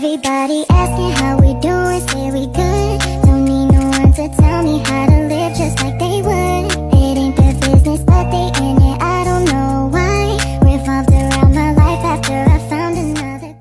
Everybody asking how we doing, say we good. Don't need no one to tell me how to live just like they would. It ain't their business, but they in it, I don't know why. Revolved around my life after I found another.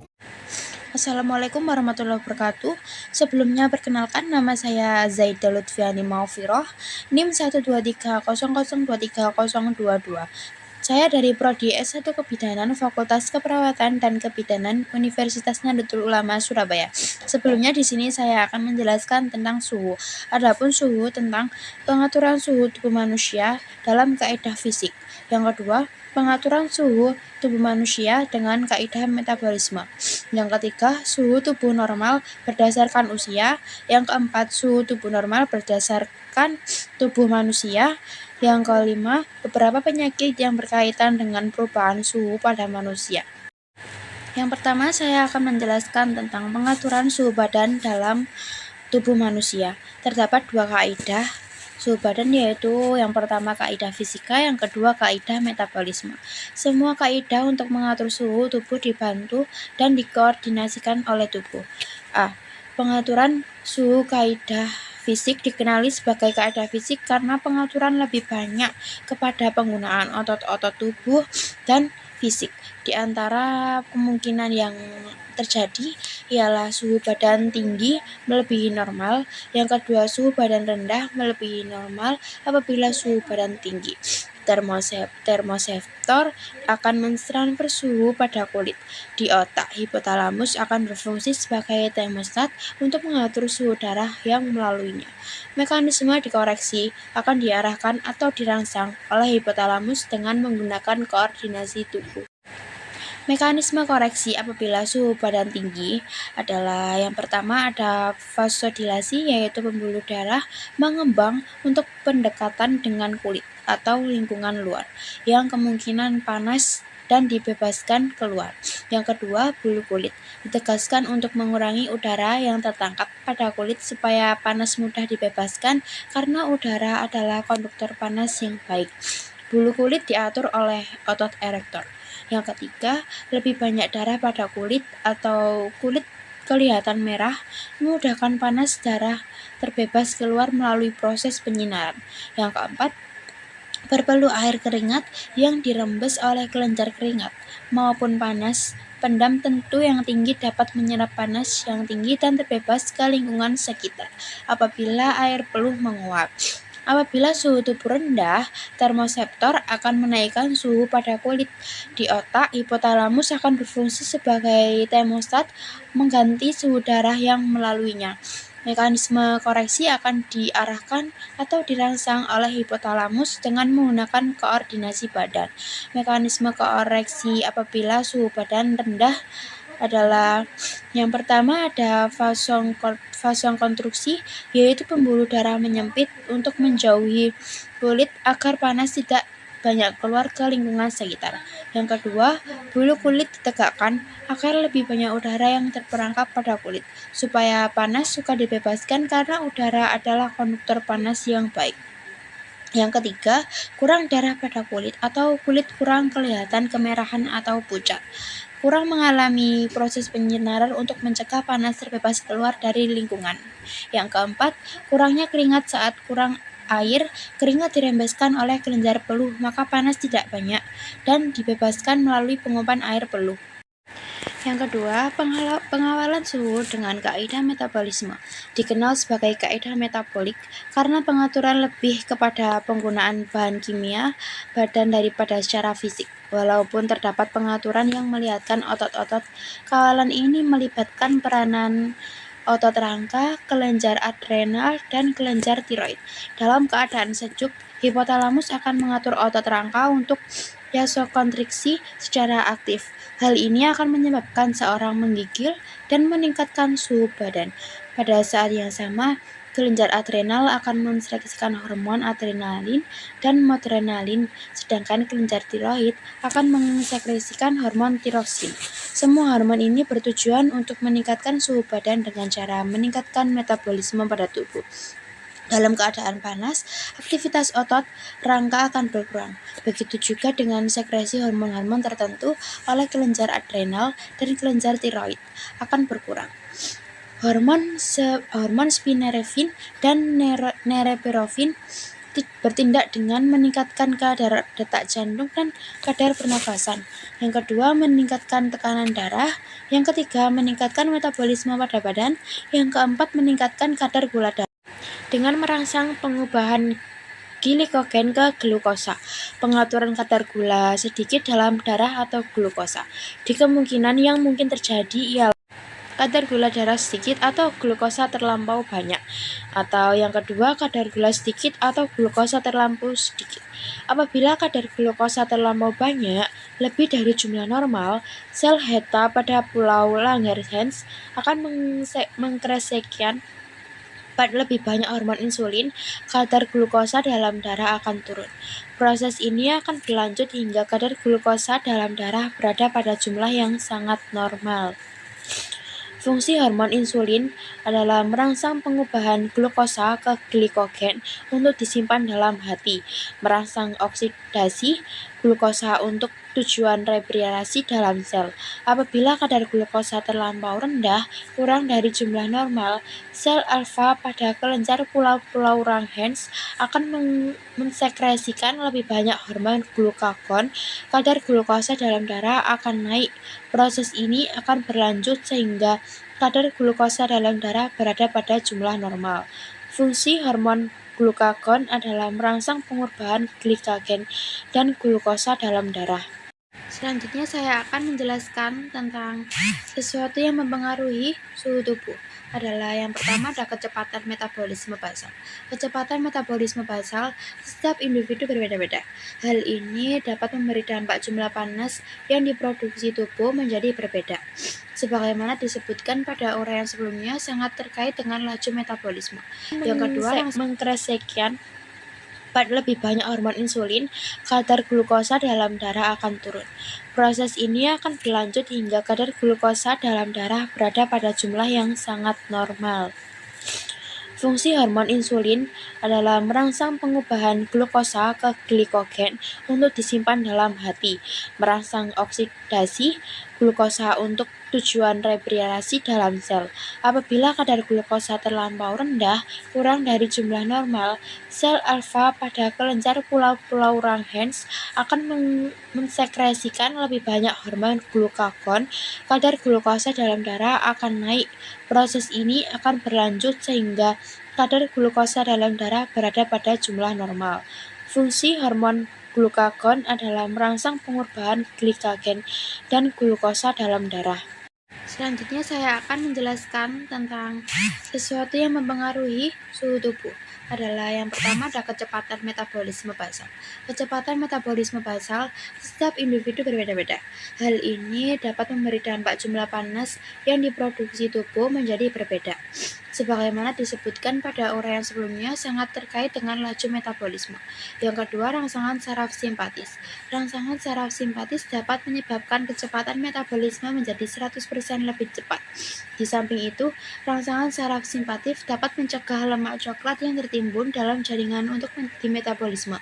Assalamualaikum warahmatullahi wabarakatuh. Sebelumnya perkenalkan, nama saya Zaidah Lutfiani Maufiroh, NIM 12300230022. Saya dari Prodi S1 Kebidanan Fakultas Keperawatan dan Kebidanan Universitas Nahdlatul Ulama Surabaya. Sebelumnya di sini saya akan menjelaskan tentang suhu. Adapun suhu tentang pengaturan suhu tubuh manusia dalam kaidah fisik. Yang kedua, pengaturan suhu tubuh manusia dengan kaidah metabolisme. Yang ketiga, suhu tubuh normal berdasarkan usia. Yang keempat, suhu tubuh normal berdasarkan tubuh manusia. Yang kelima, beberapa penyakit yang berkaitan dengan perubahan suhu pada manusia. Yang pertama, saya akan menjelaskan tentang pengaturan suhu badan dalam tubuh manusia. Terdapat dua kaidah suhu badan, yaitu yang pertama kaidah fisika, yang kedua kaidah metabolisme. Semua kaidah untuk mengatur suhu tubuh dibantu dan dikoordinasikan oleh tubuh. A. Pengaturan suhu kaidah fisik dikenali sebagai kaidah fisik karena pengaturan lebih banyak kepada penggunaan otot-otot tubuh dan fisik. Di antara kemungkinan yang terjadi ialah suhu badan tinggi melebihi normal, yang kedua suhu badan rendah melebihi normal apabila suhu badan tinggi. Termoseftor akan mentransfer suhu pada kulit. Di otak, hipotalamus akan berfungsi sebagai termostat untuk mengatur suhu darah yang melaluinya. Mekanisme dikoreksi akan diarahkan atau dirangsang oleh hipotalamus dengan menggunakan koordinasi tubuh. Mekanisme koreksi apabila suhu badan tinggi adalah yang pertama ada vasodilasi, yaitu pembuluh darah mengembang untuk pendekatan dengan kulit atau lingkungan luar yang kemungkinan panas dan dibebaskan keluar. Yang kedua, bulu kulit ditegaskan untuk mengurangi udara yang tertangkap pada kulit supaya panas mudah dibebaskan karena udara adalah konduktor panas yang baik. Bulu kulit diatur oleh otot erektor. Yang ketiga, lebih banyak darah pada kulit atau kulit kelihatan merah memudahkan panas darah terbebas keluar melalui proses penyinaran. Yang keempat, berpeluh air keringat yang dirembes oleh kelenjar keringat maupun panas pendam tentu yang tinggi dapat menyerap panas yang tinggi dan terbebas ke lingkungan sekitar apabila air peluh menguap. Apabila suhu tubuh rendah, termoseftor akan menaikkan suhu pada kulit. Di otak, hipotalamus akan berfungsi sebagai termostat mengganti suhu darah yang melaluinya. Mekanisme koreksi akan diarahkan atau dirangsang oleh hipotalamus dengan menggunakan koordinasi badan. Mekanisme koreksi apabila suhu badan rendah adalah yang pertama ada vasokonstruksi, yaitu pembuluh darah menyempit untuk menjauhi kulit agar panas tidak banyak keluar ke lingkungan sekitar. Yang kedua, bulu kulit ditegakkan agar lebih banyak udara yang terperangkap pada kulit, supaya panas suka dibebaskan karena udara adalah konduktor panas yang baik. Yang ketiga, kurang darah pada kulit atau kulit kurang kelihatan kemerahan atau pucat. Kurang mengalami proses penyinaran untuk mencegah panas terbebas keluar dari lingkungan. Yang keempat, kurangnya keringat saat kurang air, keringat dirembeskan oleh kelenjar peluh, maka panas tidak banyak dan dibebaskan melalui penguapan air peluh. Yang kedua, pengawalan suhu dengan kaidah metabolisme dikenal sebagai kaidah metabolik karena pengaturan lebih kepada penggunaan bahan kimia badan daripada secara fisik. Walaupun terdapat pengaturan yang melihatkan otot-otot, kawalan ini melibatkan peranan otot rangka, kelenjar adrenal, dan kelenjar tiroid. Dalam keadaan sejuk, hipotalamus akan mengatur otot rangka untuk vasokonstriksi secara aktif. Hal ini akan menyebabkan seorang menggigil dan meningkatkan suhu badan. Pada saat yang sama, kelenjar adrenal akan mensekresikan hormon adrenalin dan noradrenalin, sedangkan kelenjar tiroid akan mensekresikan hormon tiroksin. Semua hormon ini bertujuan untuk meningkatkan suhu badan dengan cara meningkatkan metabolisme pada tubuh. Dalam keadaan panas, aktivitas otot rangka akan berkurang. Begitu juga dengan sekresi hormon-hormon tertentu oleh kelenjar adrenal dan kelenjar tiroid akan berkurang. Hormon spinerefin dan norepinefrin bertindak dengan meningkatkan kadar detak jantung dan kadar pernafasan. Yang kedua, meningkatkan tekanan darah. Yang ketiga, meningkatkan metabolisme pada badan. Yang keempat, meningkatkan kadar gula darah dengan merangsang pengubahan glikogen ke glukosa. Pengaturan kadar gula sedikit dalam darah atau glukosa. Di kemungkinan yang mungkin terjadi ialah kadar gula darah sedikit atau glukosa terlampau banyak. Atau yang kedua, kadar gula sedikit atau glukosa terlampau sedikit. Apabila kadar glukosa terlampau banyak, lebih dari jumlah normal, sel HETA pada pulau Langerhans akan mengkreasikan lebih banyak hormon insulin, kadar glukosa dalam darah akan turun. Proses ini akan berlanjut hingga kadar glukosa dalam darah berada pada jumlah yang sangat normal. Fungsi hormon insulin adalah merangsang pengubahan glukosa ke glikogen untuk disimpan dalam hati, merangsang oksidasi glukosa untuk tujuan regenerasi dalam sel. Apabila kadar glukosa terlampau rendah, kurang dari jumlah normal, sel alfa pada kelenjar pulau-pulau Langerhans akan mensekresikan lebih banyak hormon glukagon. Kadar glukosa dalam darah akan naik. Proses ini akan berlanjut sehingga kadar glukosa dalam darah berada pada jumlah normal. Fungsi hormon glukagon adalah merangsang pengorbanan glikogen dan glukosa dalam darah. Selanjutnya saya akan menjelaskan tentang sesuatu yang mempengaruhi suhu tubuh. Adalah yang pertama ada kecepatan metabolisme basal. Kecepatan metabolisme basal setiap individu berbeda-beda. Hal ini dapat memberi dampak jumlah panas yang diproduksi tubuh menjadi berbeda. Sebagaimana disebutkan pada uraian sebelumnya, sangat terkait dengan laju metabolisme. Yang kedua, mengkreasikan lebih banyak hormon insulin, kadar glukosa dalam darah akan turun. Proses ini akan berlanjut hingga kadar glukosa dalam darah berada pada jumlah yang sangat normal. Fungsi hormon insulin adalah merangsang pengubahan glukosa ke glikogen untuk disimpan dalam hati, merangsang oksidasi glukosa untuk tujuan regenerasi dalam sel. Apabila kadar glukosa terlampau rendah, kurang dari jumlah normal, sel alfa pada kelenjar pulau-pulau Langerhans akan mensekresikan lebih banyak hormon glukagon. Kadar glukosa dalam darah akan naik. Proses ini akan berlanjut sehingga kadar glukosa dalam darah berada pada jumlah normal. Fungsi hormon glukagon adalah merangsang pengorbanan glikogen dan glukosa dalam darah. Selanjutnya saya akan menjelaskan tentang sesuatu yang mempengaruhi suhu tubuh. Adalah yang pertama ada kecepatan metabolisme basal. Kecepatan metabolisme basal setiap individu berbeda-beda. Hal ini dapat memberi dampak jumlah panas yang diproduksi tubuh menjadi berbeda. Sebagaimana disebutkan pada uraian sebelumnya, sangat terkait dengan laju metabolisme. Yang kedua, rangsangan saraf simpatis. Rangsangan saraf simpatis dapat menyebabkan kecepatan metabolisme menjadi 100% lebih cepat. Di samping itu, rangsangan saraf simpatis dapat mencegah lemak coklat yang tertimbun dalam jaringan untuk dimetabolisme.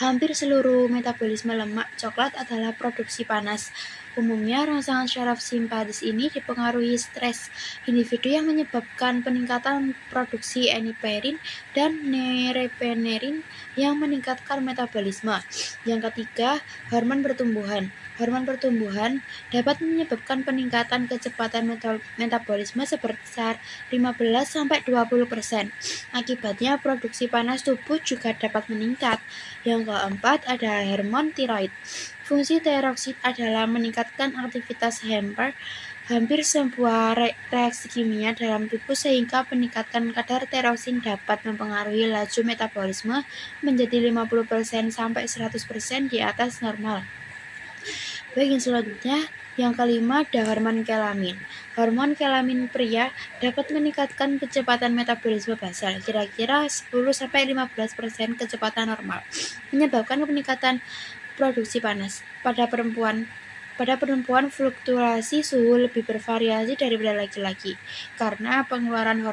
Hampir seluruh metabolisme lemak coklat adalah produksi panas. Umumnya, rangsangan saraf simpatis ini dipengaruhi stres individu yang menyebabkan peningkatan produksi eniperin dan norepinefrin yang meningkatkan metabolisme. Yang ketiga, hormon pertumbuhan. Hormon pertumbuhan dapat menyebabkan peningkatan kecepatan metabolisme sebesar 15-20%. Akibatnya, produksi panas tubuh juga dapat meningkat. Yang keempat, ada hormon tiroid. Fungsi tiroid adalah meningkatkan aktivitas hampir sebuah reaksi kimia dalam tubuh sehingga peningkatan kadar tirosin dapat mempengaruhi laju metabolisme menjadi 50% sampai 100% di atas normal. Baik, yang selanjutnya, yang kelima ada hormon kelamin. Hormon kelamin pria dapat meningkatkan kecepatan metabolisme basal, kira-kira 10-15% kecepatan normal, menyebabkan peningkatan produksi panas. Pada perempuan fluktuasi suhu lebih bervariasi daripada laki-laki karena pengeluaran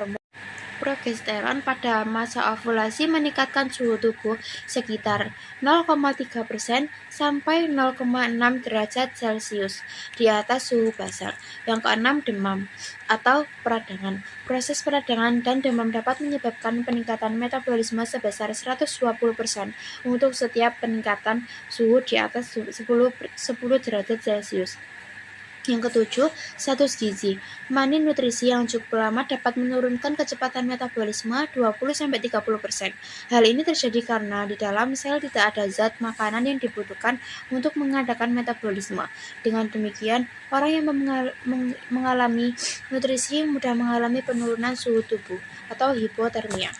progesteron pada masa ovulasi meningkatkan suhu tubuh sekitar 0,3% sampai 0,6 derajat Celcius di atas suhu basal. Yang keenam, demam atau peradangan. Proses peradangan dan demam dapat menyebabkan peningkatan metabolisme sebesar 120% untuk setiap peningkatan suhu di atas 10 derajat Celcius. Yang ketujuh, status gizi. Mani nutrisi yang cukup lama dapat menurunkan kecepatan metabolisme 20-30%. Hal ini terjadi karena di dalam sel tidak ada zat makanan yang dibutuhkan untuk mengadakan metabolisme. Dengan demikian, orang yang mengalami nutrisi mudah mengalami penurunan suhu tubuh atau hipotermia.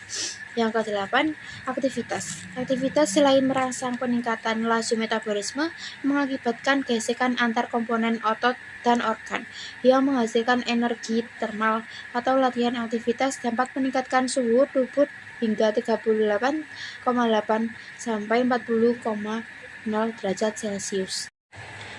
Yang ke-8, aktivitas. Aktivitas selain merangsang peningkatan laju metabolisme, mengakibatkan gesekan antar komponen otot dan organ yang menghasilkan energi termal atau latihan aktivitas dapat meningkatkan suhu tubuh hingga 38,8 sampai 40,0 derajat Celcius.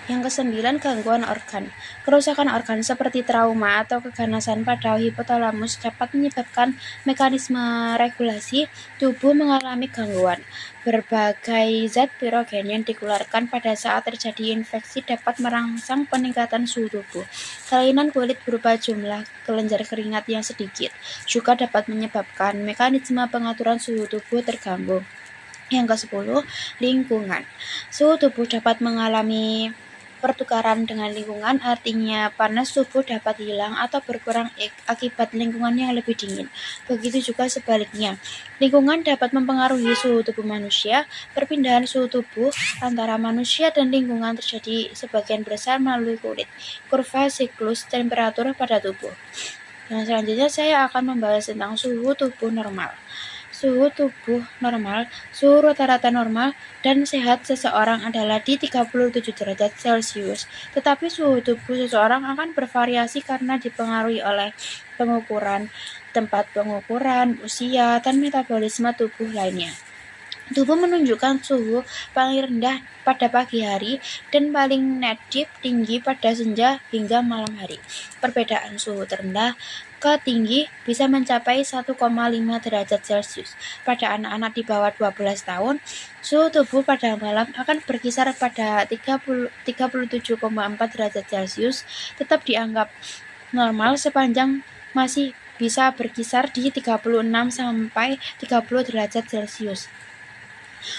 Yang ke-9, gangguan organ. Kerusakan organ seperti trauma atau keganasan pada hipotalamus dapat menyebabkan mekanisme regulasi tubuh mengalami gangguan. Berbagai zat pirogen yang dikeluarkan pada saat terjadi infeksi dapat merangsang peningkatan suhu tubuh. Kelainan kulit berupa jumlah kelenjar keringat yang sedikit juga dapat menyebabkan mekanisme pengaturan suhu tubuh terganggu. Yang ke-10, lingkungan. Suhu tubuh dapat mengalami pertukaran dengan lingkungan, artinya panas tubuh dapat hilang atau berkurang akibat lingkungan yang lebih dingin. Begitu juga sebaliknya. Lingkungan dapat mempengaruhi suhu tubuh manusia. Perpindahan suhu tubuh antara manusia dan lingkungan terjadi sebagian besar melalui kulit. Kurva siklus temperatur pada tubuh. Yang selanjutnya saya akan membahas tentang suhu tubuh normal. Suhu tubuh normal, suhu rata-rata normal dan sehat seseorang adalah di 37 derajat Celcius. Tetapi suhu tubuh seseorang akan bervariasi karena dipengaruhi oleh pengukuran, tempat pengukuran, usia, dan metabolisme tubuh lainnya. Tubuh menunjukkan suhu paling rendah pada pagi hari dan paling nadir tinggi pada senja hingga malam hari. Perbedaan suhu terendah ke tinggi bisa mencapai 1,5 derajat Celcius. Pada anak-anak di bawah 12 tahun, suhu tubuh pada malam akan berkisar pada 37,4 derajat Celcius, tetap dianggap normal sepanjang masih bisa berkisar di 36 sampai 30 derajat Celcius.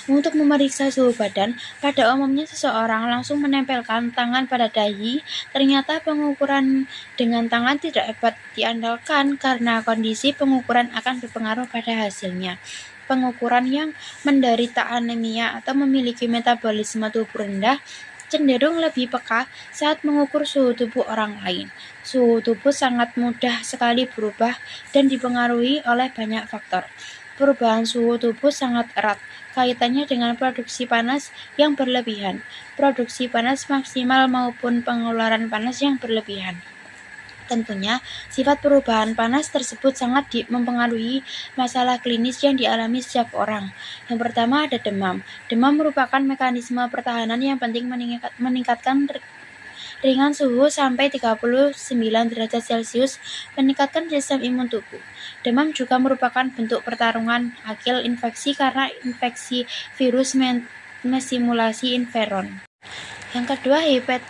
Untuk memeriksa suhu badan, pada umumnya seseorang langsung menempelkan tangan pada dahi. Ternyata pengukuran dengan tangan tidak dapat diandalkan karena kondisi pengukuran akan berpengaruh pada hasilnya. Pengukuran yang menderita anemia atau memiliki metabolisme tubuh rendah cenderung lebih peka saat mengukur suhu tubuh orang lain. Suhu tubuh sangat mudah sekali berubah dan dipengaruhi oleh banyak faktor. Perubahan suhu tubuh sangat erat kaitannya dengan produksi panas yang berlebihan, produksi panas maksimal maupun pengeluaran panas yang berlebihan. Tentunya, sifat perubahan panas tersebut sangat mempengaruhi masalah klinis yang dialami setiap orang. Yang pertama ada demam. Demam merupakan mekanisme pertahanan yang penting meningkatkan ringan suhu sampai 39 derajat Celcius, meningkatkan sistem imun tubuh. Demam juga merupakan bentuk pertarungan akil infeksi karena infeksi virus mensimulasi interferon. Yang kedua,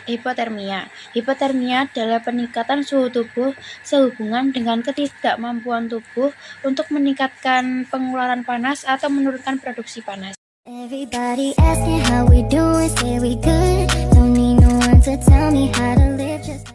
hipotermia. Hipotermia adalah peningkatan suhu tubuh sehubungan dengan ketidakmampuan tubuh untuk meningkatkan pengeluaran panas atau menurunkan produksi panas. Everybody asking how we doing, say we good. Don't need no one to tell me how to live just